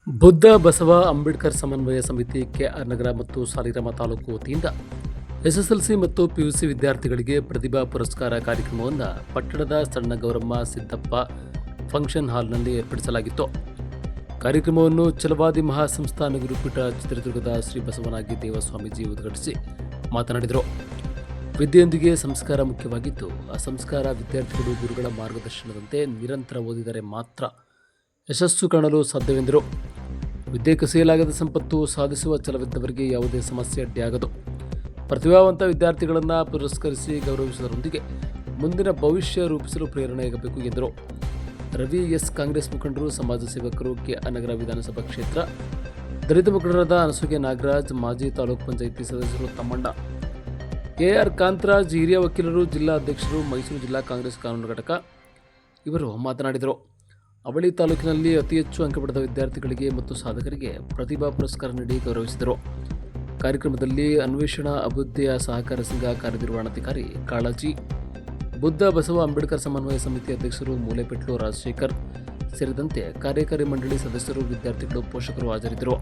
ಬುದ್ಧ ಬಸವ ಅಂಬೇಡ್ಕರ್ ಸಮನ್ವಯ ಸಮಿತಿ ಕೆಆರ್ ನಗರ ಮತ್ತು ಸಾಲಿಗ್ರಾಮ ತಾಲೂಕು ವತಿಯಿಂದ ಎಸ್ಎಸ್ಎಲ್ಸಿ ಮತ್ತು ಪಿಯುಸಿ ವಿದ್ಯಾರ್ಥಿಗಳಿಗೆ ಪ್ರತಿಭಾ ಪುರಸ್ಕಾರ ಕಾರ್ಯಕ್ರಮವನ್ನು ಪಟ್ಟಣದ ಸಣ್ಣ ಗೌರಮ್ಮ ಸಿದ್ದಪ್ಪ ಫಂಕ್ಷನ್ ಹಾಲ್ನಲ್ಲಿ ಏರ್ಪಡಿಸಲಾಗಿತ್ತು. ಕಾರ್ಯಕ್ರಮವನ್ನು ಛಲವಾದಿ ಮಹಾಸಂಸ್ಥಾನ ಗುರುಪೀಠ ಚಿತ್ರದುರ್ಗದ ಶ್ರೀ ಬಸವನಾಗಿ ದೇವಸ್ವಾಮೀಜಿ ಉದ್ಘಾಟಿಸಿ ಮಾತನಾಡಿದರು. ವಿದ್ಯೆಯೊಂದಿಗೆ ಸಂಸ್ಕಾರ ಮುಖ್ಯವಾಗಿದ್ದು, ಆ ಸಂಸ್ಕಾರ ವಿದ್ಯಾರ್ಥಿಗಳು ಗುರುಗಳ ಮಾರ್ಗದರ್ಶನದಂತೆ ನಿರಂತರ ಓದಿದರೆ ಮಾತ್ರ ಯಶಸ್ಸು ಕಾಣಲು ಸಾಧ್ಯವೆಂದರು. ವಿದ್ಯೆ ಕಸಿಯಲಾಗದ ಸಂಪತ್ತು, ಸಾಧಿಸುವ ಛಲವಿದ್ದವರಿಗೆ ಯಾವುದೇ ಸಮಸ್ಯೆ ಅಡ್ಡಿಯಾಗದು. ಪ್ರತಿಭಾವಂತ ವಿದ್ಯಾರ್ಥಿಗಳನ್ನು ಪುರಸ್ಕರಿಸಿ ಗೌರವಿಸುವುದರೊಂದಿಗೆ ಮುಂದಿನ ಭವಿಷ್ಯ ರೂಪಿಸಲು ಪ್ರೇರಣೆಯಾಗಬೇಕು ಎಂದರು. ರವಿ ಎಸ್ ಕಾಂಗ್ರೆಸ್ ಮುಖಂಡರು, ಸಮಾಜ ಸೇವಕರು, ಕೆಆರ್ ನಗರ ವಿಧಾನಸಭಾ ಕ್ಷೇತ್ರ ದಲಿತ ಮುಖಂಡರಾದ ಅನಸುಗೆ ನಾಗರಾಜ್, ಮಾಜಿ ತಾಲೂಕು ಪಂಚಾಯಿತಿ ಸದಸ್ಯರು ತಮ್ಮಣ್ಣ, ಎಆರ್ ಕಾಂತರಾಜ್, ಹಿರಿಯ ವಕೀಲರು, ಜಿಲ್ಲಾ ಅಧ್ಯಕ್ಷರು, ಮೈಸೂರು ಜಿಲ್ಲಾ ಕಾಂಗ್ರೆಸ್ ಕಾನೂನು ಘಟಕ ಇವರು ಮಾತನಾಡಿದರು. ಅವಳಿ ತಾಲೂಕಿನಲ್ಲಿ ಅತಿ ಹೆಚ್ಚು ಅಂಕ ಪಡೆದ ವಿದ್ಯಾರ್ಥಿಗಳಿಗೆ ಮತ್ತು ಸಾಧಕರಿಗೆ ಪ್ರತಿಭಾ ಪುರಸ್ಕಾರ ನೀಡಿ ಗೌರವಿಸಿದರು. ಕಾರ್ಯಕ್ರಮದಲ್ಲಿ ಅನ್ವೇಷಣಾ ಅಭ್ಯುದಯ ಸಹಕಾರ ಸಂಘ ಕಾರ್ಯನಿರ್ವಹಣಾಧಿಕಾರಿ ಕಾಳಜಿ, ಬುದ್ಧ ಬಸವ ಅಂಬೇಡ್ಕರ್ ಸಮನ್ವಯ ಸಮಿತಿ ಅಧ್ಯಕ್ಷರು ಮೂಲೆಪೆಟ್ಲು ರಾಜಶೇಖರ್ ಸೇರಿದಂತೆ ಕಾರ್ಯಕಾರಿ ಮಂಡಳಿ ಸದಸ್ಯರು, ವಿದ್ಯಾರ್ಥಿಗಳು, ಪೋಷಕರು ಹಾಜರಿದ್ದರು.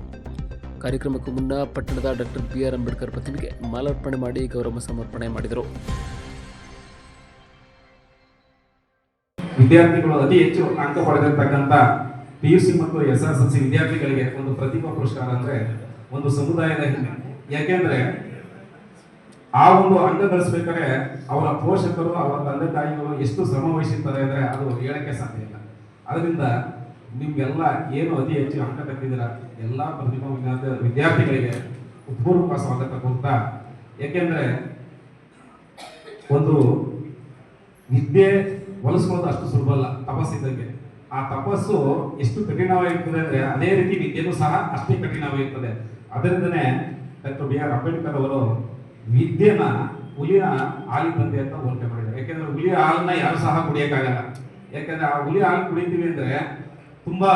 ಕಾರ್ಯಕ್ರಮಕ್ಕೂ ಮುನ್ನ ಪಟ್ಟಣದ ಡಾಕ್ಟರ್ ಬಿಆರ್ ಅಂಬೇಡ್ಕರ್ ಪ್ರತಿಮೆಗೆ ಮಾಲಾರ್ಪಣೆ ಮಾಡಿ ಗೌರವ ಸಮರ್ಪಣೆ ಮಾಡಿದರು. ವಿದ್ಯಾರ್ಥಿಗಳು ಅತಿ ಹೆಚ್ಚು ಅಂಕ ಪಡೆದಿರ್ತಕ್ಕಂಥ ಪಿಯುಸಿ ಮತ್ತು ಎಸ್ಎಸ್ಎಲ್ಸಿ ವಿದ್ಯಾರ್ಥಿಗಳಿಗೆ ಒಂದು ಪ್ರತಿಭಾ ಪುರಸ್ಕಾರ ಅಂದ್ರೆ ಒಂದು ಸಮುದಾಯದ ಹೆಮ್ಮೆ. ಯಾಕೆಂದ್ರೆ ಆ ಒಂದು ಅಂಕ ಗಳಿಸ್ಬೇಕಾದ್ರೆ ಅವರ ಪೋಷಕರು, ಅವರ ತಂದೆ ತಾಯಿಗಳು ಎಷ್ಟು ಶ್ರಮ ವಹಿಸಿರ್ತಾರೆ ಅಂದ್ರೆ ಅದು ಹೇಳಕ್ಕೆ ಸಾಧ್ಯ ಇಲ್ಲ. ಅದರಿಂದ ನಿಮ್ಗೆಲ್ಲ ಏನು ಅತಿ ಹೆಚ್ಚು ಅಂಕ ತೆಗೆದಿದ್ದೀರ ಎಲ್ಲಾ ಪ್ರತಿಭಾ ವಿದ್ಯಾರ್ಥಿಗಳಿಗೆ ಪೂರ್ವಕ ಸ್ವಾಗತ ಕೊಡ್ತಾ, ಯಾಕೆಂದ್ರೆ ಒಂದು ವಿದ್ಯೆ ಹೊಲಿಸ್ಕೊಳ್ಳೋದು ಅಷ್ಟು ಸುಲಭ ಅಲ್ಲ, ತಪಸ್ಸಿದ್ದಂಗೆ. ಆ ತಪಸ್ಸು ಎಷ್ಟು ಕಠಿಣವಾಗಿರ್ತದೆ ಅಂದ್ರೆ ಅದೇ ರೀತಿ ವಿದ್ಯೆನೂ ಸಹ ಅಷ್ಟೇ ಕಠಿಣವಾಗಿರ್ತದೆ. ಅದರಿಂದನೇ ಡಾಕ್ಟರ್ ಬಿಆರ್ ಅಂಬೇಡ್ಕರ್ ಅವರು ವಿದ್ಯೆನ ಹುಲಿಯ ಹಾಲಿದ್ದಂತೆ ಅಂತ ಹೋಲಿಕೆ ಮಾಡಿದ್ದಾರೆ. ಯಾಕೆಂದ್ರೆ ಹುಲಿಯ ಹಾಲನ್ನ ಯಾರು ಸಹ ಕುಡಿಯಕ್ಕಾಗಲ್ಲ. ಯಾಕಂದ್ರೆ ಆ ಹುಲಿಯ ಹಾಲು ಕುಡಿತೀವಿ ಅಂದ್ರೆ ತುಂಬಾ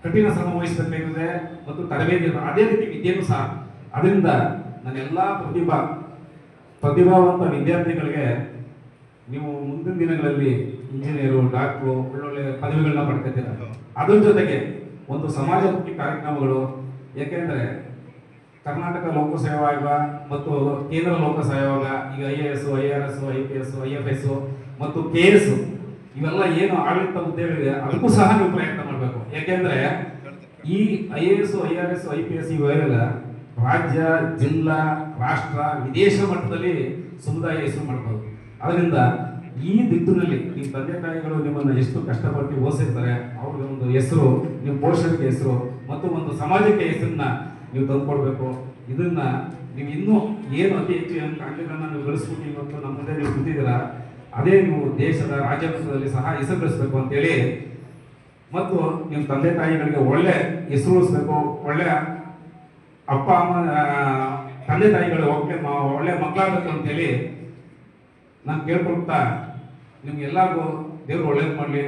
ಕಠಿಣ ಶ್ರಮ ವಹಿಸಬೇಕಾಗಿದೆ ಮತ್ತು ತರಬೇತಿ. ಅದೇ ರೀತಿ ವಿದ್ಯೆನೂ ಸಹ. ಅದರಿಂದ ನನ್ನೆಲ್ಲಾ ಪ್ರತಿಭಾವಂತ ವಿದ್ಯಾರ್ಥಿಗಳಿಗೆ ನೀವು ಮುಂದಿನ ದಿನಗಳಲ್ಲಿ ಇಂಜಿನಿಯರು, ಡಾಕ್ಟ್ರು, ಒಳ್ಳೊಳ್ಳೆ ಪದವಿಗಳನ್ನ ಪಡ್ಕೊತೀರ. ಅದ್ರ ಜೊತೆಗೆ ಒಂದು ಸಮಾಜಮುಖಿ ಕಾರ್ಯಕ್ರಮಗಳು, ಯಾಕೆಂದ್ರೆ ಕರ್ನಾಟಕ ಲೋಕಸೇವಾ ಆಯೋಗ ಮತ್ತು ಕೇಂದ್ರ ಲೋಕಸೇವಾ ಆಯೋಗ ಈಗ IAS, IRS, IPS, IFS ಮತ್ತು KS ಇವೆಲ್ಲ ಏನು ಆಡಳಿತ ಹುದ್ದೆಗಳಿದೆ ಅದಕ್ಕೂ ಸಹ ನೀವು ಪ್ರಯತ್ನ ಮಾಡಬೇಕು. ಯಾಕೆಂದ್ರೆ ಈ IAS, IRS, IPS ಇವೆಲ್ಲ ರಾಜ್ಯ, ಜಿಲ್ಲಾ, ರಾಷ್ಟ್ರ, ವಿದೇಶ ಮಟ್ಟದಲ್ಲಿ ಸಮುದಾಯ ಹೆಸರು ಮಾಡಬಹುದು. ಅದರಿಂದ ಈ ದಿಕ್ಕಿನಲ್ಲಿ ನಿಮ್ಮ ತಂದೆ ತಾಯಿಗಳು ನಿಮ್ಮನ್ನು ಎಷ್ಟು ಕಷ್ಟಪಟ್ಟು ಓದಿಸಿರ್ತಾರೆ, ಅವ್ರಿಗೆ ಒಂದು ಹೆಸರು, ನಿಮ್ಮ ಪೋಷಕರಿಗೆ ಹೆಸರು ಮತ್ತು ಒಂದು ಸಮಾಜಕ್ಕೆ ಹೆಸರನ್ನ ನೀವು ತಂದುಕೊಡ್ಬೇಕು. ಇದನ್ನ ನೀವು ಇನ್ನೂ ಏನು ಅತಿ ಹೆಚ್ಚು ಅಂಕಗಳನ್ನ ನೀವು ಗಳಿಸ್ಬಿಟ್ಟು ಇವತ್ತು ನಮ್ಮ ಮುಂದೆ ನೀವು ಕೂತಿದ್ದೀರಾ, ಅದೇ ನೀವು ದೇಶದ ರಾಜ್ಯ ಮಟ್ಟದಲ್ಲಿ ಸಹ ಹೆಸರು ಗಳಿಸ್ಬೇಕು ಅಂತೇಳಿ ಮತ್ತು ನಿಮ್ಮ ತಂದೆ ತಾಯಿಗಳಿಗೆ ಒಳ್ಳೆ ಹೆಸರು ಉಳಿಸ್ಬೇಕು, ಒಳ್ಳೆ ಅಪ್ಪ ಅಮ್ಮ ತಂದೆ ತಾಯಿಗಳು ಒಳ್ಳೆ ಮಕ್ಕಳಾಗಬೇಕು ಅಂತೇಳಿ ನಾನು ಕೇಳ್ಕೊಳ್ತಾ ನಿಮ್ಗೆಲ್ಲರಿಗೂ ದೇವ್ರು ಒಳ್ಳೇದು ಮಾಡಲಿ.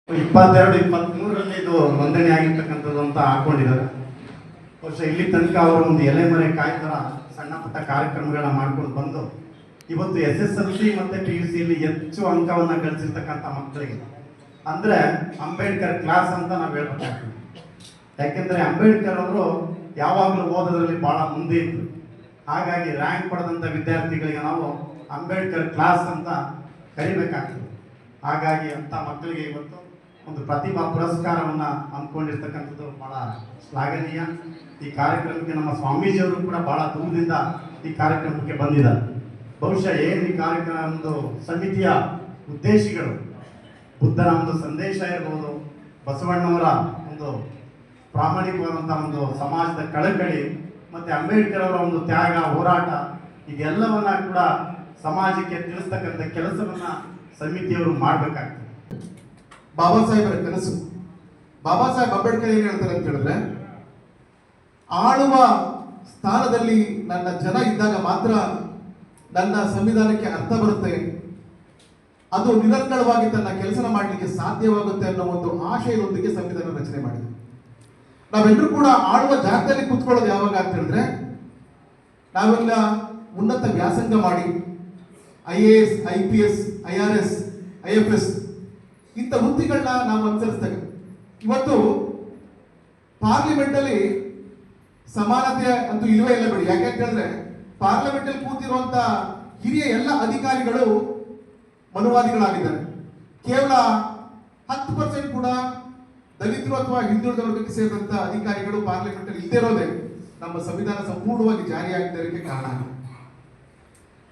22-23ರಲ್ಲಿ ಇದು ನೋಂದಣಿ ಆಗಿರ್ತಕ್ಕಂಥದ್ದು ಅಂತ ಹಾಕೊಂಡಿದ್ದಾರೆ. ಬಹುಶಃ ಇಲ್ಲಿ ತನಕ ಅವರು ಒಂದು ಎಲೆಮರೆ ಕಾಯಿ ಥರ ಸಣ್ಣ ಪುಟ್ಟ ಕಾರ್ಯಕ್ರಮಗಳನ್ನ ಮಾಡ್ಕೊಂಡು ಬಂದು ಇವತ್ತು SSLC ಮತ್ತು PUCಯಲ್ಲಿ ಹೆಚ್ಚು ಅಂಕವನ್ನು ಗಳಿಸಿರ್ತಕ್ಕಂಥ ಮಕ್ಕಳಿಗೆ ಅಂದರೆ ಅಂಬೇಡ್ಕರ್ ಕ್ಲಾಸ್ ಅಂತ ನಾವು ಹೇಳ್ಬೇಕಾಗ್ತದೆ. ಯಾಕೆಂದರೆ ಅಂಬೇಡ್ಕರ್ ಅವರು ಯಾವಾಗಲೂ ಓದೋದ್ರಲ್ಲಿ ಭಾಳ ಮುಂದೆ ಇದ್ರು. ಹಾಗಾಗಿ ರ್ಯಾಂಕ್ ಪಡೆದಂಥ ವಿದ್ಯಾರ್ಥಿಗಳಿಗೆ ನಾವು ಅಂಬೇಡ್ಕರ್ ಕ್ಲಾಸ್ ಅಂತ ಕರಿಬೇಕಾಗ್ತದೆ. ಹಾಗಾಗಿ ಅಂಥ ಮಕ್ಕಳಿಗೆ ಇವತ್ತು ಒಂದು ಪ್ರತಿಭಾ ಪುರಸ್ಕಾರವನ್ನು ಹಮ್ಮಿಕೊಂಡಿರ್ತಕ್ಕಂಥದ್ದು ಭಾಳ ಶ್ಲಾಘನೀಯ. ಈ ಕಾರ್ಯಕ್ರಮಕ್ಕೆ ನಮ್ಮ ಸ್ವಾಮೀಜಿಯವರು ಕೂಡ ಭಾಳ ದೂರದಿಂದ ಈ ಕಾರ್ಯಕ್ರಮಕ್ಕೆ ಬಂದಿದ್ದಾರೆ. ಬಹುಶಃ ಏನು ಈ ಕಾರ್ಯಕ್ರಮ ಒಂದು ಸಮಿತಿಯ ಉದ್ದೇಶಗಳು ಬುದ್ಧನ ಒಂದು ಸಂದೇಶ ಇರ್ಬೋದು, ಬಸವಣ್ಣವರ ಒಂದು ಪ್ರಾಮಾಣಿಕವಾದಂಥ ಒಂದು ಸಮಾಜದ ಕಳಕಳಿ ಮತ್ತು ಅಂಬೇಡ್ಕರ್ ಅವರ ಒಂದು ತ್ಯಾಗ, ಹೋರಾಟ ಇದೆಲ್ಲವನ್ನ ಕೂಡ ಸಮಾಜಕ್ಕೆ ತಿಳಿಸ್ತಕ್ಕಂಥ ಕೆಲಸವನ್ನ ಸಮಿತಿಯವರು ಮಾಡಬೇಕಾಗ್ತದೆ. ಬಾಬಾ ಸಾಹೇಬರ ಕನಸು, ಬಾಬಾ ಸಾಹೇಬ್ ಅಂಬೇಡ್ಕರ್ ಏನು ಹೇಳ್ತಾರೆ ಅಂತ ಹೇಳಿದ್ರೆ, ಆಳುವ ಸ್ಥಾನದಲ್ಲಿ ನನ್ನ ಜನ ಇದ್ದಾಗ ಮಾತ್ರ ನನ್ನ ಸಂವಿಧಾನಕ್ಕೆ ಅರ್ಥ ಬರುತ್ತೆ, ಅದು ನಿರಂತರವಾಗಿ ತನ್ನ ಕೆಲಸ ಮಾಡಲಿಕ್ಕೆ ಸಾಧ್ಯವಾಗುತ್ತೆ ಅನ್ನೋ ಒಂದು ಆಶಯದೊಂದಿಗೆ ಸಂವಿಧಾನ ರಚನೆ ಮಾಡಿದೆ. ನಾವೆಲ್ಲರೂ ಕೂಡ ಆಳುವ ಜಾಗದಲ್ಲಿ ಕೂತ್ಕೊಳ್ಳೋದು ಯಾವಾಗ ಅಂತ ಹೇಳಿದ್ರೆ, ನಾವೆಲ್ಲ ಉನ್ನತ ವ್ಯಾಸಂಗ ಮಾಡಿ IAS, IPS, IRS, IFS ಇಂಥ ವೃತ್ತಿಗಳನ್ನ ನಾವು ಅನುಸರಿಸಿದಾಗ ಪಾರ್ಲಿಮೆಂಟ್ ಅಲ್ಲಿ ಸಮಾನತೆ ಅಂತೂ ಇಲ್ವೇ ಇಲ್ಲ ಬಿಡಿ. ಯಾಕೆ ಅಂತ ಹೇಳಿದ್ರೆ ಪಾರ್ಲಿಮೆಂಟ್ ಅಲ್ಲಿ ಕೂತಿರುವಂತ ಹಿರಿಯ ಎಲ್ಲ ಅಧಿಕಾರಿಗಳು ಮನುವಾದಿಗಳಾಗಿದ್ದಾರೆ. ಕೇವಲ 10% ಕೂಡ ದಲಿತರು ಅಥವಾ ಹಿಂದುಳಿದ ವರ್ಗಕ್ಕೆ ಸೇರಿದಂತ ಅಧಿಕಾರಿಗಳು ಪಾರ್ಲಿಮೆಂಟ್ ಅಲ್ಲಿ ಇಲ್ಲದೆ ಇರೋದೇ ನಮ್ಮ ಸಂವಿಧಾನ ಸಂಪೂರ್ಣವಾಗಿ ಜಾರಿಯಾಗಿದ್ದಕ್ಕೆ ಕಾರಣ.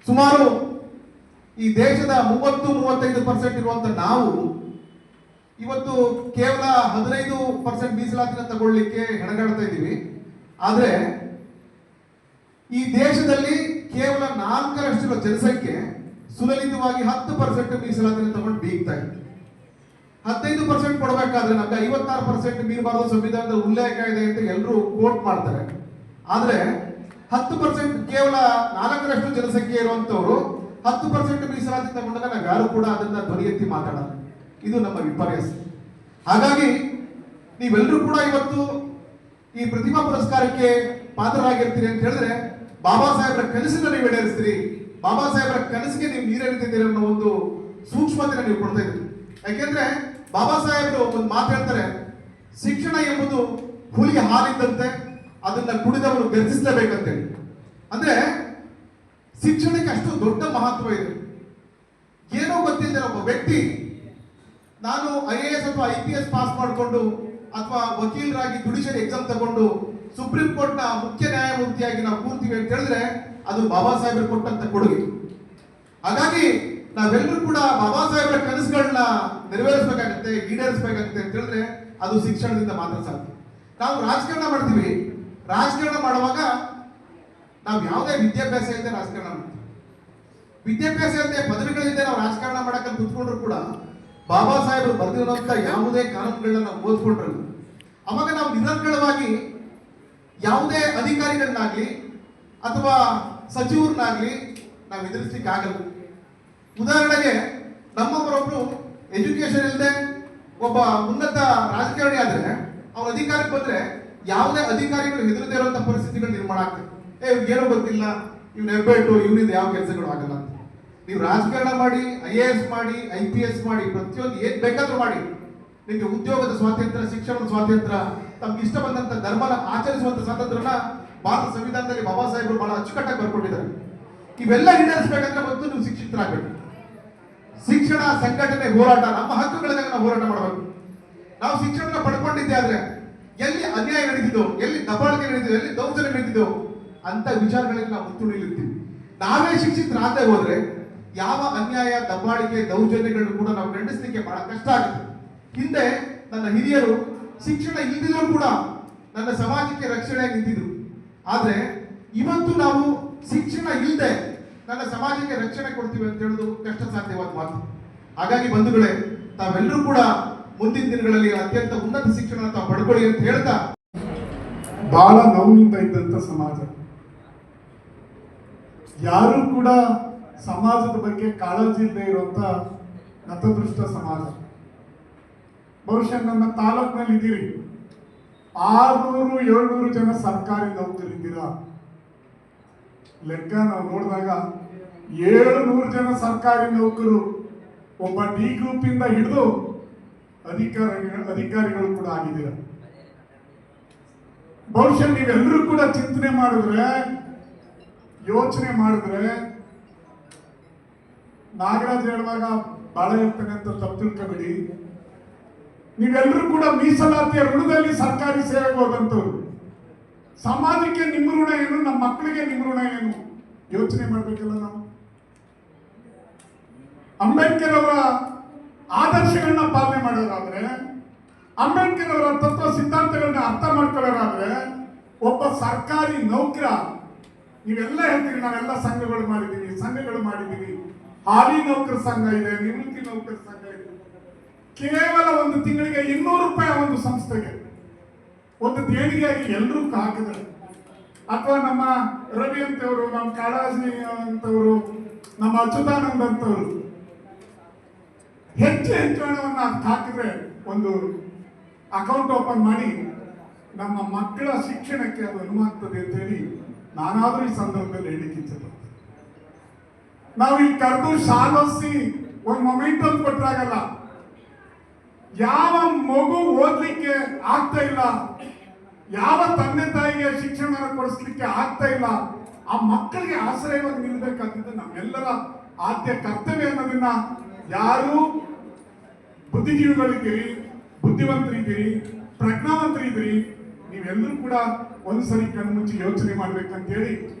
ಸುಮಾರು ಈ ದೇಶದ 30-35% ಇರುವಂತ ನಾವು ಇವತ್ತು ಕೇವಲ 15% ಮೀಸಲಾತಿನ ತಗೊಳ್ಳಿಕ್ಕೆ ಹೆಣಗಾಡ್ತಾ ಇದ್ದೀವಿ. ಆದ್ರೆ ಈ ದೇಶದಲ್ಲಿ ಕೇವಲ 4% ಜನಸಂಖ್ಯೆ ಸುಲಲಿತವಾಗಿ 10% ಮೀಸಲಾತಿನ ತಗೊಂಡು ಬೀಗ್ತಾ ಇದೆ. 15% ಕೊಡಬೇಕಾದ್ರೆ ನಮ್ಗೆ 56% ಮೀರಬಾರದು, ಸಂವಿಧಾನದ ಉಲ್ಲೇಖ ಇದೆ ಅಂತ ಎಲ್ಲರೂ ಕೋಟ್ ಮಾಡ್ತಾರೆ. ಆದ್ರೆ 10% ಕೇವಲ 4% ಜನಸಂಖ್ಯೆ ಇರುವಂತವ್ರು 10% ಮೀಸಲಾತಿ ತಗೊಂಡಾಗ ನಾವು ಯಾರು ಕೂಡ ಅದನ್ನ ಧ್ವನಿ ಎತ್ತಿ ಮಾತಾಡಲ್ಲ. ಇದು ನಮ್ಮ ವಿಪರ್ಯಾಸ. ಹಾಗಾಗಿ ನೀವೆಲ್ಲರೂ ಕೂಡ ಇವತ್ತು ಈ ಪ್ರತಿಭಾ ಪುರಸ್ಕಾರಕ್ಕೆ ಪಾತ್ರರಾಗಿರ್ತೀರಿ ಅಂತ ಹೇಳಿದ್ರೆ ಬಾಬಾ ಸಾಹೇಬರ ಕನಸನ್ನ ನೀವು ಈಡೇರಿಸ್ತೀರಿ, ಬಾಬಾ ಸಾಹೇಬರ ಕನಸಿಗೆ ನೀವು ನೀರೇರಿತಿದ್ದೀರಿ ಅನ್ನೋ ಒಂದು ಸೂಕ್ಷ್ಮತೆನ ನೀವು ಕೊಡ್ತಾ ಇದ್ದೀರಿ. ಯಾಕೆಂದ್ರೆ ಬಾಬಾ ಸಾಹೇಬರು ಒಂದು ಮಾತು ಹೇಳ್ತಾರೆ, ಶಿಕ್ಷಣ ಎಂಬುದು ಹುಲಿಗೆ ಹಾಲಿದ್ದಂತೆ, ಅದನ್ನ ಕುಡಿದವರು ಗರ್ಜಿಸಲೇಬೇಕಂತೇಳಿ. ಅಂದ್ರೆ ಶಿಕ್ಷಣಕ್ಕೆ ಅಷ್ಟು ದೊಡ್ಡ ಮಹತ್ವ ಇದೆ. ಏನೋ ಗೊತ್ತಿಲ್ಲದೆ ಒಬ್ಬ ವ್ಯಕ್ತಿ ನಾನು IAS ಅಥವಾ IPS ಪಾಸ್ ಮಾಡಿಕೊಂಡು ಅಥವಾ ವಕೀಲರಾಗಿ ಜುಡಿಷಿಯರಿ ಎಕ್ಸಾಮ್ ತಗೊಂಡು ಸುಪ್ರೀಂ ಕೋರ್ಟ್ ನ ಮುಖ್ಯ ನ್ಯಾಯಮೂರ್ತಿಯಾಗಿ ನಾವು ಕೂರ್ತೀವಿ ಅಂತ ಹೇಳಿದ್ರೆ ಅದು ಬಾಬಾ ಸಾಹೇಬರು ಕೊಟ್ಟಂತ ಕೊಡುಗೆ. ಹಾಗಾಗಿ ನಾವೆಲ್ಲರೂ ಕೂಡ ಬಾಬಾ ಸಾಹೇಬರ ಕನಸುಗಳನ್ನ ನೆರವೇರಿಸಬೇಕಾಗತ್ತೆ, ಈಡೇರಿಸಬೇಕಾಗತ್ತೆ ಅಂತ ಹೇಳಿದ್ರೆ ಅದು ಶಿಕ್ಷಣದಿಂದ ಮಾತ್ರ ಸಾಧ್ಯ. ನಾವು ರಾಜಕಾರಣ ಮಾಡ್ತೀವಿ, ರಾಜಕಾರಣ ಮಾಡುವಾಗ ನಾವು ಯಾವುದೇ ವಿದ್ಯಾಭ್ಯಾಸ ಇಲ್ಲದೆ ರಾಜಕಾರಣ ಮಾಡ್ತೀವಿ. ವಿದ್ಯಾಭ್ಯಾಸ ಇಲ್ಲದೆ ಪದವಿಗಳಿಲ್ಲದೆ ನಾವು ರಾಜಕಾರಣ ಮಾಡಕ್ಕೆ ಕುತ್ಕೊಂಡ್ರು ಕೂಡ ಬಾಬಾ ಸಾಹೇಬರು ಬರೆದಿರುವಂತ ಯಾವುದೇ ಕಾನೂನುಗಳನ್ನ ನಾವು ಓದ್ಕೊಂಡ್ರಲ್ಲ, ಅವಾಗ ನಾವು ನಿರರ್ಗಳವಾಗಿ ಯಾವುದೇ ಅಧಿಕಾರಿಗಳನ್ನಾಗ್ಲಿ ಅಥವಾ ಸಚಿವರನ್ನಾಗ್ಲಿ ನಾವು ಎದುರಿಸಲಿಕ್ಕೆ ಆಗಲ್ಲ. ಉದಾಹರಣೆಗೆ ನಮ್ಮವರೊಬ್ರು ಎಜುಕೇಶನ್ ಇಲ್ಲದೆ ಒಬ್ಬ ಉನ್ನತ ರಾಜಕಾರಣಿ ಆದ್ರೆ ಅವ್ರ ಅಧಿಕಾರಕ್ಕೆ ಬಂದ್ರೆ ಯಾವುದೇ ಅಧಿಕಾರಿಗಳು ಹೆದರದೇ ಇರುವಂತ ಪರಿಸ್ಥಿತಿಗಳು ನಿರ್ಮಾಣ ಆಗ್ತದೆ. ಏನೋ ಗೊತ್ತಿಲ್ಲ, ಇವ್ನ ಹೆಬ್ಬೆಟ್ಟು, ಇವನಿಂದ ಯಾವ ಕೆಲಸಗಳು ಆಗಲ್ಲ ಅಂತ. ನೀವು ರಾಜಕಾರಣ ಮಾಡಿ, IAS ಮಾಡಿ, IPS ಮಾಡಿ, ಪ್ರತಿಯೊಂದು ಏನ್ ಬೇಕಾದ್ರೂ ಮಾಡಿ, ನಿಮಗೆ ಉದ್ಯೋಗದ ಸ್ವಾತಂತ್ರ್ಯ, ಶಿಕ್ಷಣದ ಸ್ವಾತಂತ್ರ್ಯ, ತಮ್ಗೆ ಇಷ್ಟ ಬಂದಂತ ಧರ್ಮನ ಆಚರಿಸುವಂತ ಸ್ವಾತಂತ್ರ್ಯನ ಭಾರತ ಸಂವಿಧಾನದಲ್ಲಿ ಬಾಬಾ ಸಾಹೇಬರು ಬಹಳ ಅಚ್ಚುಕಟ್ಟಾಗಿ ಬರ್ಕೊಂಡಿದ್ದಾರೆ. ಇವೆಲ್ಲ ಈಡೇರಿಸಬೇಕಂದ್ರೆ ಮೊದಲು ನೀವು ಶಿಕ್ಷಿತರಾಗಬೇಕು. ಶಿಕ್ಷಣ, ಸಂಘಟನೆ, ಹೋರಾಟ, ನಮ್ಮ ಹಕ್ಕುಗಳಿಗಾಗಿ ನಾವು ಹೋರಾಟ ಮಾಡಬೇಕು. ನಾವು ಶಿಕ್ಷಣ ಪಡ್ಕೊಂಡಿದ್ದೆ ಆದ್ರೆ ಎಲ್ಲಿ ಅನ್ಯಾಯ ನಡೆದಿದ್ದೋ, ಎಲ್ಲಿ ದಬ್ಬಾಳಿಕೆ ನಡೆದಿದ್ದೋ, ಎಲ್ಲಿ ದೌರ್ಜನ್ಯ ನಡೆದಿದ್ದೋ ಅಂತ ವಿಚಾರಗಳಿಗೆ ನಾವು ಮುತ್ತು ನಿಲ್ಲುತ್ತೀವಿ. ನಾವೇ ಶಿಕ್ಷಿತರಾಗದೆ ಹೋದ್ರೆ ಯಾವ ಅನ್ಯಾಯ, ದಬ್ಬಾಳಿಕೆ, ದೌರ್ಜನ್ಯಗಳನ್ನು ಕೂಡ ನಾವು ಖಂಡಿಸಲಿಕ್ಕೆ ಬಹಳ ಕಷ್ಟ ಆಗುತ್ತೆ. ಹಿಂದೆ ನನ್ನ ಹಿರಿಯರು ಶಿಕ್ಷಣ ಇಲ್ದಿದ್ರು ಕೂಡ ನನ್ನ ಸಮಾಜಕ್ಕೆ ರಕ್ಷಣೆ ನಿಂತಿದ್ರು. ಆದ್ರೆ ಇವತ್ತು ನಾವು ಶಿಕ್ಷಣ ಇಲ್ಲದೆ ನನ್ನ ಸಮಾಜಕ್ಕೆ ರಕ್ಷಣೆ ಕೊಡ್ತೀವಿ ಅಂತ ಹೇಳುದು ಕಷ್ಟ ಸಾಧ್ಯವಾದ ಮಾತು. ಹಾಗಾಗಿ ಬಂಧುಗಳೇ, ತಾವೆಲ್ಲರೂ ಕೂಡ ಮುಂದಿನ ದಿನಗಳಲ್ಲಿ ಅತ್ಯಂತ ಉನ್ನತ ಶಿಕ್ಷಣ ತಾವು ಪಡ್ಕೊಳ್ಳಿ ಅಂತ ಹೇಳ್ತಾ, ಬಹಳ ನೋವಿನಿಂದ ಇದ್ದಂತ ಸಮಾಜ, ಯಾರು ಕೂಡ ಸಮಾಜದ ಬಗ್ಗೆ ಕಾಳಜಿ ಇಲ್ಲದೆ ಇರುವಂತ ನತದೃಷ್ಟ ಸಮಾಜ. ಬಹುಶಃ ನನ್ನ ತಾಲೂಕಿನಲ್ಲಿ ಇದ್ದೀರಿ, 600-700 ಜನ ಸರ್ಕಾರಿ ನೌಕರಿದ್ದೀರಾ. ಲೆಕ್ಕ ನಾವು ನೋಡಿದಾಗ 700 ಜನ ಸರ್ಕಾರಿ ನೌಕರು, ಒಬ್ಬ D ಗ್ರೂಪ್ ಇಂದ ಹಿಡಿದು ಅಧಿಕಾರಿಗಳು ಕೂಡ ಆಗಿದ್ದೀರ. ಬಹುಶಃ ನೀವೆಲ್ಲರೂ ಕೂಡ ಚಿಂತನೆ ಮಾಡಿದ್ರೆ, ಯೋಚನೆ ಮಾಡಿದ್ರೆ, ನಾಗರಾಜ್ ಹೇಳುವಾಗ ಬಾಳ ಇರ್ತೇನೆ ಅಂತ ತಪ್ಪು ತಿಳ್ಕೊಬೇಡಿ. ನೀವೆಲ್ಲರೂ ಕೂಡ ಮೀಸಲಾತಿಯ ಋಣದಲ್ಲಿ ಸರ್ಕಾರಿ ಸೇವೆಗೆ ಹೋದಂತವ್ರು. ಸಮಾಜಕ್ಕೆ ನಿಮ್ಮ ಋಣ ಏನು, ನಮ್ಮ ಮಕ್ಕಳಿಗೆ ನಿಮ್ಮ ಋಣ ಏನು ಯೋಚನೆ ಮಾಡ್ಬೇಕಲ್ಲ ನಾವು. ಅಂಬೇಡ್ಕರ್ ಅವರ ಆದರ್ಶಗಳನ್ನ ಪಾಲನೆ ಮಾಡೋರಾದ್ರೆ, ಅಂಬೇಡ್ಕರ್ ಅವರ ತತ್ವ ಸಿದ್ಧಾಂತಗಳನ್ನ ಅರ್ಥ ಮಾಡ್ಕೊಳ್ಳೋರಾದ್ರೆ, ಒಬ್ಬ ಸರ್ಕಾರಿ ನೌಕರ, ನೀವೆಲ್ಲ ಹೇಳ್ತೀರಿ ನಾವೆಲ್ಲ ಸಂಘಗಳು ಮಾಡಿದ್ದೀವಿ, ಹಾಲಿ ನೌಕರ ಸಂಘ ಇದೆ, ನಿವೃತ್ತಿ ನೌಕರ ಸಂಘ ಇದೆ. ಕೇವಲ ಒಂದು ತಿಂಗಳಿಗೆ 200 ರೂಪಾಯಿ ಒಂದು ಸಂಸ್ಥೆಗೆ ಒಂದು ದೇಣಿಗೆಯಾಗಿ ಎಲ್ಲರೂ ಹಾಕಿದ್ದಾರೆ. ಅಥವಾ ನಮ್ಮ ರವಿ ಅಂತವರು, ನಮ್ಮ ಕಾಳಾಜಿ ಅಂತವರು, ನಮ್ಮ ಅಚ್ಯುತಾನಂದ್ ಅಂತವರು ಹೆಚ್ಚು ಹಣವನ್ನ ಹಾಕಿದ್ರೆ ಒಂದು ಅಕೌಂಟ್ ಓಪನ್ ಮಾಡಿ ನಮ್ಮ ಮಕ್ಕಳ ಶಿಕ್ಷಣಕ್ಕೆ ಅದು ಅನುವಾಗ್ತದೆ ಅಂತ ಹೇಳಿ ನಾನಾದ್ರೂ ಈ ಸಂದರ್ಭದಲ್ಲಿ ಹೇಳಿಕ್ಕೆ ಇಚ್ಛೆ. ನಾವು ಇಲ್ಲಿ ಕರೆದು ಶಾಲೋಸಿ ಒಂದು ಮೊಮೆಂಟಮ್ ಕೊಟ್ಟರಾಗಲ್ಲ. ಯಾವ ಮಗು ಓದ್ಲಿಕ್ಕೆ ಆಗ್ತಾ ಇಲ್ಲ, ಯಾವ ತಂದೆ ತಾಯಿಗೆ ಶಿಕ್ಷಣ ಕೊಡಿಸ್ಲಿಕ್ಕೆ ಆಗ್ತಾ ಇಲ್ಲ ಆ ಮಕ್ಕಳಿಗೆ ಆಶ್ರಯವಾಗಿ ನಿಲ್ಬೇಕಾಗಿದ್ದು ನಮ್ಮೆಲ್ಲರ ಆದ್ಯ ಕರ್ತವ್ಯ ಅನ್ನೋದನ್ನ ಯಾರು ಬುದ್ಧಿಜೀವಿಗಳಿದ್ದೀರಿ, ಬುದ್ಧಿವಂತರಿದ್ದೀರಿ, ಪ್ರಜ್ಞಾವಂತರಿದ್ದೀರಿ, ನೀವೆಲ್ಲರೂ ಕೂಡ ಒಂದ್ಸರಿ ಕಣ್ಮುಚ್ಚಿ ಯೋಚನೆ ಮಾಡ್ಬೇಕಂತ ಹೇಳಿ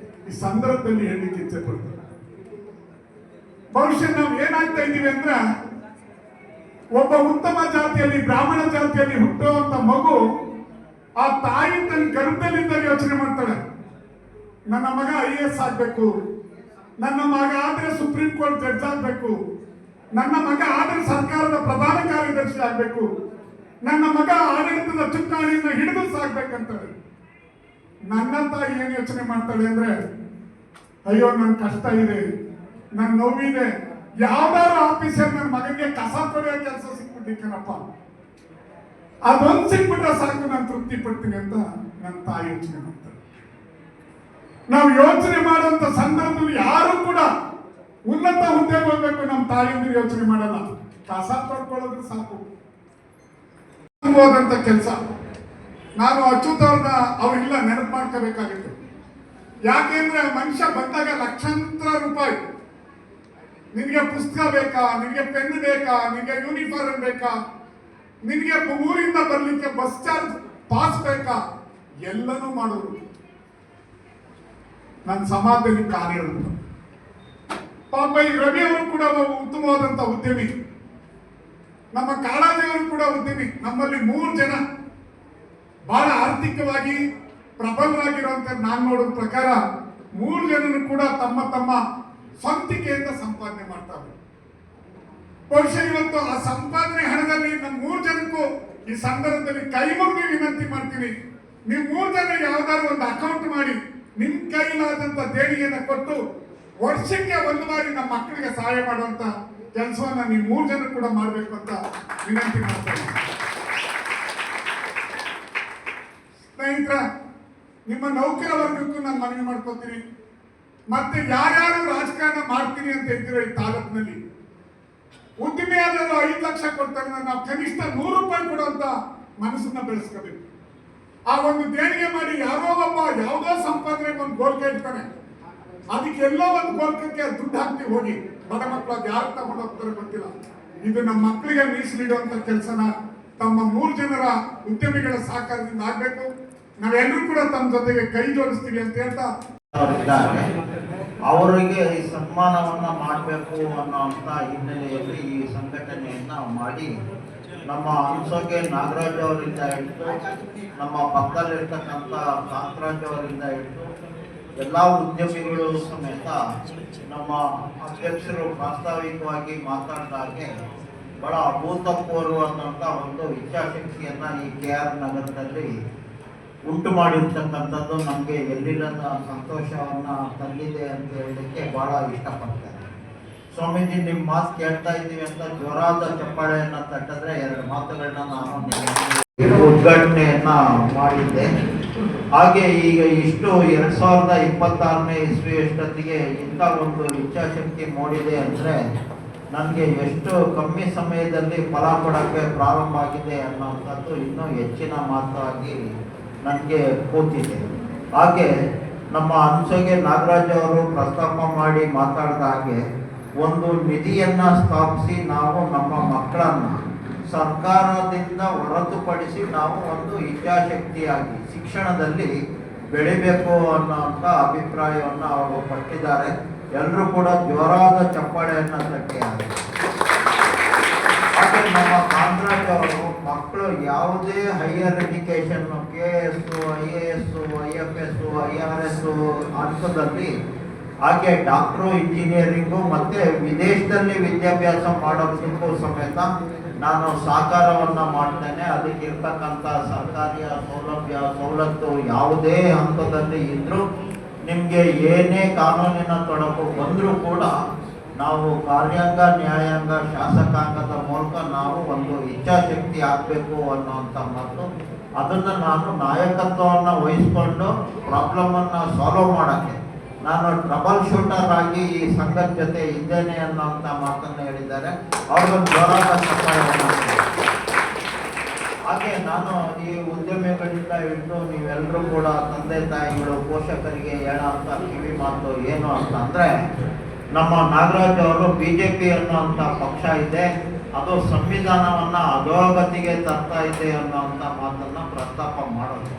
ಈ ಸಂದರ್ಭದಲ್ಲಿ ಹೇಳಲಿಕ್ಕೆ ಇಚ್ಛೆ ಪಡ್ತಾರೆ. ಬಹುಶಃ ನಾವು ಏನಾಗ್ತಾ ಇದ್ದೀವಿ ಅಂದ್ರೆ, ಒಬ್ಬ ಉತ್ತಮ ಜಾತಿಯಲ್ಲಿ ಬ್ರಾಹ್ಮಣ ಜಾತಿಯಲ್ಲಿ ಹುಟ್ಟುವಂತ ಮಗು ಆ ತಾಯಿ ತನ್ನ ಗರ್ಭದಲ್ಲಿದ್ದಾಗ ಯೋಚನೆ ಮಾಡ್ತಾಳೆ, ನನ್ನ ಮಗ IAS ಆಗ್ಬೇಕು, ನನ್ನ ಮಗ ಆದ್ರೆ ಸುಪ್ರೀಂ ಕೋರ್ಟ್ ಜಡ್ಜ್ ಆಗ್ಬೇಕು, ನನ್ನ ಮಗ ಆದ್ರೆ ಸರ್ಕಾರದ ಪ್ರಧಾನ ಕಾರ್ಯದರ್ಶಿ ಆಗ್ಬೇಕು, ನನ್ನ ಮಗ ಆಡಳಿತದ ಚುಕ್ಕಾಣಿಯನ್ನ ಹಿಡಿದು ಸಾಕ್ಬೇಕಂತಾಳೆ. ನನ್ನ ತಾಯಿ ಏನ್ ಯೋಚನೆ ಮಾಡ್ತಾಳೆ ಅಂದ್ರೆ, ಅಯ್ಯೋ ನನ್ ಕಷ್ಟ ಇದೆ, ನನ್ ನೋವಿದೆ, ಯಾವ್ದಾದ್ರು ಆಫೀಸರ್ ನನ್ನ ಮಗನಿಗೆ ಕಸ ತೊಳೆಯೋ ಕೆಲಸ ಸಿಕ್ಬಿಟ್ಟಿಕನಪ್ಪ, ಅದೊಂದು ಸಿಕ್ಬಿಟ್ರೆ ಸಾಕು ನಾನು ತೃಪ್ತಿ ಪಡ್ತೀನಿ ಅಂತ ನನ್ನ ತಾಯಿ ಯೋಚನೆ ಮಾಡ್ತಾರೆ. ನಾವು ಯೋಚನೆ ಮಾಡುವಂತ ಸಂದರ್ಭದಲ್ಲಿ ಯಾರು ಕೂಡ ಉನ್ನತ ಹುದ್ದೆಗೆ ಹೋಗ್ಬೇಕು ನಮ್ಮ ತಾಯಿಯಂದ್ರೆ ಯೋಚನೆ ಮಾಡಲ್ಲ, ಕಸ ತೊಳ್ಕೊಳ್ಳೋದ್ರೆ ಸಾಕು ಹೋದಂತ ಕೆಲಸ. ನಾನು ಅಚ್ಯುತ್ ಅವ್ರಿಲ್ಲ ನೆನಪು ಮಾಡ್ಕೋಬೇಕಾಗಿತ್ತು. ಯಾಕೆಂದ್ರೆ ಮನುಷ್ಯ ಬಂದಾಗ ಲಕ್ಷಾಂತರ ರೂಪಾಯಿ, ನಿನಗೆ ಪುಸ್ತಕ ಬೇಕಾ, ನಿನಗೆ ಪೆನ್ ಬೇಕಾ, ನಿನಗೆ ಯೂನಿಫಾರ್ಮ್ ಬೇಕಾ, ನಿನಗೆ ಊರಿಂದ ಬರ್ಲಿಕ್ಕೆ ಬಸ್ ಚಾರ್ಜ್ ಪಾಸ್ ಬೇಕಾ, ಎಲ್ಲನೂ ಮಾಡೋದು. ನನ್ನ ಸಮಾಜದಲ್ಲಿ ಕಾರ್ಯರತ ಪಾಪ ಈ ರವಿ ಅವರು ಕೂಡ ಉತ್ತಮವಾದಂತ ಉದ್ಯಮಿ, ನಮ್ಮ ಕಾಳಾಜಿಯವರು ಕೂಡ ಉದ್ಯಮಿ. ನಮ್ಮಲ್ಲಿ 3 ಜನ ಬಹಳ ಆರ್ಥಿಕವಾಗಿ ಪ್ರಬಲರಾಗಿರುವಂತ ನಾನು ನೋಡೋ ಪ್ರಕಾರ 3 ಜನರು ಕೂಡ ತಮ್ಮ ತಮ್ಮ ಸ್ವಂತಿಕೆಯಿಂದ ಸಂಪಾದನೆ ಮಾಡ್ತಾರೆ. ಬಹುಶಃ ಇವತ್ತು ಆ ಸಂಪಾದನೆ ಹಣದಲ್ಲಿ ನಮ್ಮ 3 ಜನಕ್ಕೂ ಈ ಸಂದರ್ಭದಲ್ಲಿ ಕೈ ಮುಗಿದು ವಿನಂತಿ ಮಾಡ್ತೀನಿ, ನೀವು 3 ಜನ ಯಾವ್ದಾದ್ರು ಒಂದು ಅಕೌಂಟ್ ಮಾಡಿ ನಿಮ್ ಕೈಲಾದಂತ ದೇಣಿಗೆಯನ್ನು ಕೊಟ್ಟು ವರ್ಷಕ್ಕೆ 1 ಬಾರಿ ನಮ್ಮ ಮಕ್ಕಳಿಗೆ ಸಹಾಯ ಮಾಡುವಂತ ಕೆಲಸವನ್ನ ನೀವು 3 ಜನ ಕೂಡ ಮಾಡಬೇಕು ಅಂತ ವಿನಂತಿ ಮಾಡ್ತಾರೆ. ಸ್ನೇಹಿತರ, ನಿಮ್ಮ ನೌಕರ ವರ್ಗಕ್ಕೂ ನಾನು ಮನವಿ ಮಾಡ್ಕೊತೀನಿ, ಮತ್ತೆ ಯಾರ್ಯಾರು ರಾಜಕಾರಣ ಮಾಡ್ತೀನಿ ಅಂತ ಇದ್ದೀರೋ ಈ ತಾಲೂಕಿನಲ್ಲಿ, ಉದ್ದಿಮೆ ಆದರೂ 5 ಲಕ್ಷ ಕೊಡ್ತಾರೆ, ನಾವು ಕನಿಷ್ಠ 100 ರೂಪಾಯಿ ಕೊಡುವಂತ ಮನಸ್ಸನ್ನ ಬೆಳೆಸ್ಕೋಬೇಕು. ಆ ಒಂದು ದೇಣಿಗೆ ಮಾಡಿ ಯಾರೋ ಒಬ್ಬ ಯಾವುದೋ ಸಂಪಾದನೆಗೆ ಒಂದು ಗೋಲ್ಕೆ ಇಡ್ತಾನೆ, ಅದಕ್ಕೆ ಎಲ್ಲೋ ಒಂದು ಗೋಲ್ಕಕ್ಕೆ ದುಡ್ಡು ಹಾಕ್ತಿವಿ, ಹೋಗಿ ಬಡ ಮಕ್ಕಳು ಅದು ಯಾರು ತಗೊಂಡು ಹೋಗ್ತಾರೆ ಗೊತ್ತಿಲ್ಲ. ಇದು ನಮ್ಮ ಮಕ್ಕಳಿಗೆ ಮೀಸಲಿಡುವಂತ ಕೆಲಸನ ತಮ್ಮ 3 ಜನರ ಉದ್ಯಮಿಗಳ ಸಹಕಾರದಿಂದ ಆಗ್ಬೇಕು. ನಾವೆಲ್ಲರೂ ಕೂಡ ತಮ್ಮ ಜೊತೆಗೆ ಕೈ ಜೋಡಿಸ್ತೀವಿ ಅಂತ ಹೇಳ್ತಾ, ಅವರಿಗೆ ಈ ಸನ್ಮಾನವನ್ನ ಮಾಡಬೇಕು ಅನ್ನೋಂಥ ಹಿನ್ನೆಲೆಯಲ್ಲಿ ಈ ಸಂಘಟನೆಯನ್ನ ಮಾಡಿ ನಮ್ಮ ಹಂಸೋಗೆ ನಾಗರಾಜ್ ಅವರಿಂದ ಹಿಡಿದು ನಮ್ಮ ಪಕ್ಕದಲ್ಲಿರ್ತಕ್ಕಂಥ ಕಾಂತರಾಜ್ ಅವರಿಂದ ಹಿಡಿದು ಎಲ್ಲ ಉದ್ಯಮಿಗಳು ಸಮೇತ ನಮ್ಮ ಅಧ್ಯಕ್ಷರು ಪ್ರಾಸ್ತಾವಿಕವಾಗಿ ಮಾತಾಡಿದಾಗೆ ಬಹಳ ಅಭೂತಪೂರ್ವವಾದಂಥ ಒಂದು ಇಚ್ಛಾಶಕ್ತಿಯನ್ನ ಈ KR ನಗರದಲ್ಲಿ ಉಂಟು ಮಾಡಿರ್ತಕ್ಕಂಥದ್ದು ನಮಗೆ ಎಲ್ಲಿಲ್ಲದ ಸಂತೋಷವನ್ನ ತಂದಿದೆ ಅಂತ ಹೇಳಲಿಕ್ಕೆ ಬಹಳ ಇಷ್ಟಪಡ್ತೇನೆ. ಸ್ವಾಮೀಜಿ, ನಿಮ್ಮ ಮಾತು ಕೇಳ್ತಾ ಇದ್ದೀವಿ ಅಂತ ಜೋರಾದ ಚಪ್ಪಾಳೆಯನ್ನ ತಟ್ಟಿದ್ರೆ 2 ಮಾತುಗಳನ್ನ ನಾನು ಉದ್ಘಾಟನೆಯನ್ನ ಮಾಡಿದ್ದೆ. ಹಾಗೆ ಈಗ ಇಷ್ಟು 2026ನೇ ಇಸ್ವಿಯಷ್ಟೊತ್ತಿಗೆ ಇಂಥ ಒಂದು ಇಚ್ಛಾಶಕ್ತಿ ಮೂಡಿದೆ ಅಂದರೆ ನನಗೆ ಎಷ್ಟು ಕಮ್ಮಿ ಸಮಯದಲ್ಲಿ ಫಲ ಕೊಡೋಕ್ಕೆ ಪ್ರಾರಂಭ ಆಗಿದೆ ಅನ್ನೋಂಥದ್ದು ಇನ್ನೂ ಹೆಚ್ಚಿನ ಮಾತಾಗಿ ನನಗೆ ಕೂತಿದೆ. ಹಾಗೆ ನಮ್ಮ ಹಂಸೋಗೆ ನಾಗರಾಜ್ ಅವರು ಪ್ರಸ್ತಾಪ ಮಾಡಿ ಮಾತಾಡಿದ ಹಾಗೆ ಒಂದು ನಿಧಿಯನ್ನು ಸ್ಥಾಪಿಸಿ ನಾವು ನಮ್ಮ ಮಕ್ಕಳನ್ನು ಸರ್ಕಾರದಿಂದ ಹೊರತುಪಡಿಸಿ ನಾವು ಒಂದು ಇಚ್ಛಾಶಕ್ತಿಯಾಗಿ ಶಿಕ್ಷಣದಲ್ಲಿ ಬೆಳಿಬೇಕು ಅನ್ನೋಂಥ ಅಭಿಪ್ರಾಯವನ್ನು ಅವರು ಪಟ್ಟಿದ್ದಾರೆ. ಎಲ್ಲರೂ ಕೂಡ ಜೋರಾದ ಚಪ್ಪಾಳೆಯನ್ನು ತಟ್ಟಿದ್ದಾರೆ. ಹಾಗೆ ನಮ್ಮ ಕಾಂತರಾಜ್ ಅವರು ಮಕ್ಕಳು ಯಾವುದೇ higher education KS, IAS, IFS, IRS ಹಂತದಲ್ಲಿ, ಹಾಗೆ ಡಾಕ್ಟ್ರು, ಇಂಜಿನಿಯರಿಂಗು ಮತ್ತು ವಿದೇಶದಲ್ಲಿ ವಿದ್ಯಾಭ್ಯಾಸ ಮಾಡೋದಕ್ಕೂ ಸಮೇತ ನಾನು ಸಹಕಾರವನ್ನು ಮಾಡ್ತೇನೆ. ಅದಕ್ಕಿರ್ತಕ್ಕಂಥ ಸರ್ಕಾರಿ ಸವಲತ್ತು ಯಾವುದೇ ಹಂತದಲ್ಲಿ ಇದ್ದರೂ ನಿಮಗೆ ಏನೇ ಕಾನೂನಿನ ತೊಡಕು ಬಂದರೂ ಕೂಡ ನಾವು ಕಾರ್ಯಾಂಗ, ನ್ಯಾಯಾಂಗ, ಶಾಸಕಾಂಗದ ಮೂಲಕ ನಾವು ಒಂದು ಇಚ್ಛಾಶಕ್ತಿ ಆಗಬೇಕು ಅನ್ನೋಂಥ ಮಾತು. ಅದನ್ನು ನಾನು ನಾಯಕತ್ವವನ್ನು ವಹಿಸ್ಕೊಂಡು ಪ್ರಾಬ್ಲಮನ್ನು ಸಾಲ್ವ್ ಮಾಡೋಕ್ಕೆ ನಾನು ಟ್ರಬಲ್ ಶೂಟರ್ ಆಗಿ ಈ ಸಂಘದ ಜೊತೆ ಇದ್ದೇನೆ ಅನ್ನೋಂಥ ಮಾತನ್ನು ಹೇಳಿದ್ದಾರೆ. ಅವ್ರಿಗೊಂದು ಜೋರಾದ ಚಪ್ಪಾಳೆ. ಹಾಗೆ ನಾನು ಈ ಉದ್ಯಮಿಗಳಿಂದ ಹಿಡಿದು ನೀವೆಲ್ಲರೂ ಕೂಡ ತಂದೆ ತಾಯಿಗಳು ಪೋಷಕರಿಗೆ ಹೇಳೋಂಥ ಕಿವಿ ಮಾತು ಏನು ಅಂತಂದರೆ, ನಮ್ಮ ನಾಗರಾಜ್ ಅವರು BJP ಅನ್ನೋಂಥ ಪಕ್ಷ ಇದೆ, ಅದು ಸಂವಿಧಾನವನ್ನು ಅಧೋಗತಿಗೆ ತರ್ತಾ ಇದೆ ಅನ್ನೋಂಥ ಮಾತನ್ನು ಪ್ರಸ್ತಾಪ ಮಾಡೋದು.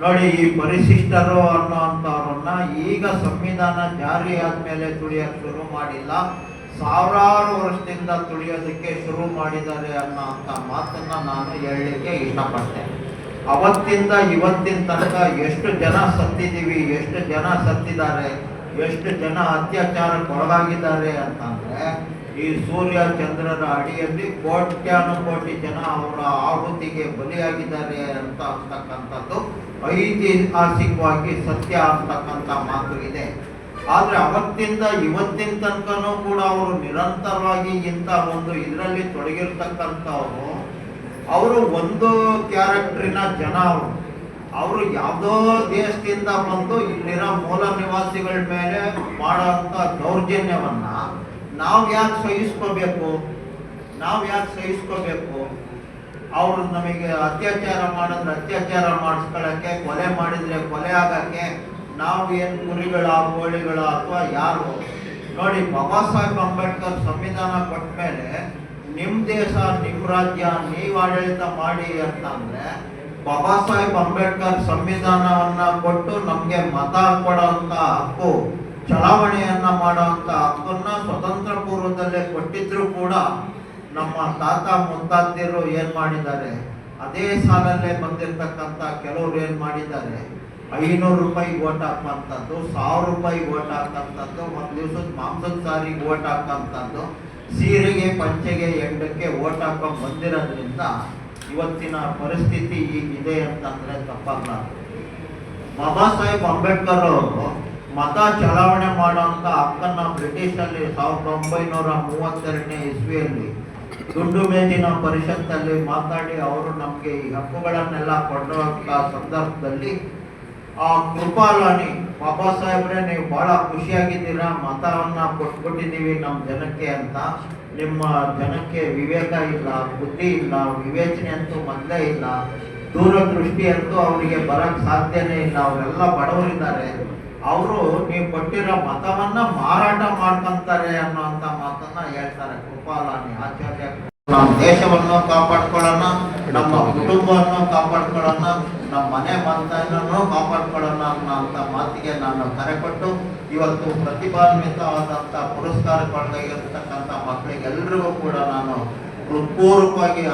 ನೋಡಿ, ಈ ಪರಿಶಿಷ್ಟರು ಅನ್ನೋಂಥವ್ರನ್ನ ಈಗ ಸಂವಿಧಾನ ಜಾರಿ ಆದಮೇಲೆ ತುಳಿಯೋಕ್ಕೆ ಶುರು ಮಾಡಿಲ್ಲ, ಸಾವಿರಾರು ವರ್ಷದಿಂದ ತುಳಿಯೋದಕ್ಕೆ ಶುರು ಮಾಡಿದ್ದಾರೆ ಅನ್ನೋಂಥ ಮಾತನ್ನ ನಾನು ಹೇಳಲಿಕ್ಕೆ ಇಷ್ಟಪಡ್ತೇನೆ. ಅವತ್ತಿಂದ ಇವತ್ತಿನ ತನಕ ಎಷ್ಟು ಜನ ಸತ್ತಿದ್ದೀವಿ, ಎಷ್ಟು ಜನ ಸತ್ತಿದ್ದಾರೆ, ಎಷ್ಟು ಜನ ಅತ್ಯಾಚಾರಕ್ಕೆ ಒಳಗಾಗಿದ್ದಾರೆ ಅಂತಂದ್ರೆ, ಈ ಸೂರ್ಯ ಚಂದ್ರರ ಅಡಿಯಲ್ಲಿ ಕೋಟ್ಯಾನುಕೋಟಿ ಜನ ಅವರ ಆಹುತಿಗೆ ಬಲಿಯಾಗಿದ್ದಾರೆ ಅಂತಕ್ಕಂಥದ್ದು ಐತಿಹಾಸಿಕವಾಗಿ ಸತ್ಯ ಅಂತಕ್ಕಂಥ ಮಾತು ಇದೆ. ಆದ್ರೆ ಅವತ್ತಿಂದ ಇವತ್ತಿನ ತನಕನೂ ಕೂಡ ಅವರು ನಿರಂತರವಾಗಿ ಇಂಥ ಒಂದು ಇದರಲ್ಲಿ ತೊಡಗಿರ್ತಕ್ಕಂಥವ್ರು, ಅವರು ಒಂದು ಕ್ಯಾರೆಕ್ಟರಿನ ಜನ. ಅವರು ಯಾವುದೋ ದೇಶದಿಂದ ಬಂದು ಇಲ್ಲಿರೋ ಮೂಲ ನಿವಾಸಿಗಳ ಮೇಲೆ ಮಾಡೋಂಥ ದೌರ್ಜನ್ಯವನ್ನ ನಾವು ಯಾಕೆ ಸಹಿಸ್ಕೋಬೇಕು? ಅವರು ನಮಗೆ ಅತ್ಯಾಚಾರ ಮಾಡಿದ್ರೆ ಅತ್ಯಾಚಾರ ಮಾಡಿಸ್ಕೊಳ್ಳೋಕ್ಕೆ, ಕೊಲೆ ಮಾಡಿದ್ರೆ ಕೊಲೆ ಆಗಕ್ಕೆ ನಾವು ಏನು ಕುರಿಗಳ ಕೋಳಿಗಳ ಅಥವಾ ಯಾರು? ನೋಡಿ, ಬಾಬಾ ಸಾಹೇಬ್ ಅಂಬೇಡ್ಕರ್ ಸಂವಿಧಾನ ಕೊಟ್ಟ ಮೇಲೆ ನಿಮ್ಮ ದೇಶ, ನಿಮ್ಮ ರಾಜ್ಯ, ನೀವು ಆಡಳಿತ ಮಾಡಿ ಅಂತಂದ್ರೆ, ಬಾಬಾ ಸಾಹೇಬ್ ಅಂಬೇಡ್ಕರ್ ಸಂವಿಧಾನವನ್ನ ಕೊಟ್ಟು ನಮಗೆ ಮತ ಕೊಡುವಂತ ಹಕ್ಕು, ಚಲಾವಣೆಯನ್ನ ಮಾಡುವಂತ ಹಕ್ಕನ್ನ ಸ್ವತಂತ್ರ ಪೂರ್ವದಲ್ಲೇ ಕೊಟ್ಟಿದ್ರು ಕೂಡ ನಮ್ಮ ತಾತ ಮುತ್ತಾದಿರು ಏನ್ ಮಾಡಿದ್ದಾರೆ, ಅದೇ ಸಾಲಲ್ಲೇ ಬಂದಿರತಕ್ಕಂಥ ಕೆಲವರು ಏನ್ ಮಾಡಿದ್ದಾರೆ, 500 ರೂಪಾಯಿಗೆ ಓಟ್ ಹಾಕುವಂಥದ್ದು, 1000 ರೂಪಾಯಿಗೆ ಓಟ್ ಹಾಕಂಥದ್ದು, ಒಂದು ದಿವಸದ ಮಾಂಸದ ಸಾರಿಗೆ ಓಟ್ ಹಾಕಂಥದ್ದು, ಸೀರೆಗೆ ಪಂಚೆಗೆ ಎಂಡಕ್ಕೆ ಓಟ್ ಹಾಕೊಂಡು ಬಂದಿರೋದ್ರಿಂದ ಇವತ್ತಿನ ಪರಿಸ್ಥಿತಿ ಈಗಿದೆ ಅಂತಂದ್ರೆ ತಪ್ಪಲ್ಲ. ಬಾಬಾ ಸಾಹೇಬ್ ಅಂಬೇಡ್ಕರ್ ಅವರು ಮತ ಚಲಾವಣೆ ಮಾಡುವಂತ ಹಕ್ಕನ್ನ ಬ್ರಿಟಿಷಲ್ಲಿ 1932ನೇ ಇಸ್ವಿಯಲ್ಲಿ ದುಂಡು ಮೇಜಿನ ಪರಿಷತ್ತಲ್ಲಿ ಮಾತಾಡಿ ಅವರು ನಮಗೆ ಈ ಹಕ್ಕುಗಳನ್ನೆಲ್ಲ ಕೊಡುವಂತ ಸಂದರ್ಭದಲ್ಲಿ ಆ ಕೃಪಾಲಾನಿ, ಬಾಬಾ ಸಾಹೇಬ್ರೆ ನೀವು ಬಹಳ ಖುಷಿಯಾಗಿದ್ದೀರಾ, ಮತವನ್ನ ಕೊಟ್ಬಿಟ್ಟಿದ್ದೀವಿ ನಮ್ಮ ಜನಕ್ಕೆ ಅಂತ. ನಿಮ್ಮ ಜನಕ್ಕೆ ವಿವೇಕ ಇಲ್ಲ, ಬುದ್ಧಿ ಇಲ್ಲ, ವಿವೇಚನೆ ಅಂತೂ ಮೊದಲೇ ಇಲ್ಲ, ದೂರದೃಷ್ಟಿ ಅಂತೂ ಅವರಿಗೆ ಬರಕ್ ಸಾಧ್ಯನೇ ಇಲ್ಲ, ಅವರೆಲ್ಲ ಬಡವರಿದ್ದಾರೆ, ಅವರು ನೀವು ಕೊಟ್ಟಿರೋ ಮತವನ್ನ ಮಾರಾಟ ಮಾಡ್ಕೊಂತಾರೆ ಅನ್ನೋಂಥ ಮಾತನ್ನ ಹೇಳ್ತಾರೆ ಕೃಪಾಲಾನಿ ಆಚಾರ್ಯ. ನಮ್ಮ ದೇಶವನ್ನು ಕಾಪಾಡ್ಕೊಳ್ಳೋಣ, ನಮ್ಮ ಕುಟುಂಬವನ್ನು ಕಾಪಾಡ್ಕೊಳ್ಳೋಣ, ನಮ್ಮ ಮನೆ ಮಂದಿಯನ್ನು ಕಾಪಾಡ್ಕೊಳ್ಳೋಣ ಅನ್ನೋಂಥ ಮಾತಿಗೆ ನಾನು ಕರೆ ಕೊಟ್ಟು, ಇವತ್ತು ಪ್ರತಿಭಾನ್ವಿತವಾದಂಥ ಪುರಸ್ಕಾರಕ್ಕೊಳಗಾಗಿರ್ತಕ್ಕಂಥ ಮಕ್ಕಳಿಗೆಲ್ಲರಿಗೂ ಕೂಡ ನಾನು ಹೃತ್ಪೂರ್ವಕವಾಗಿ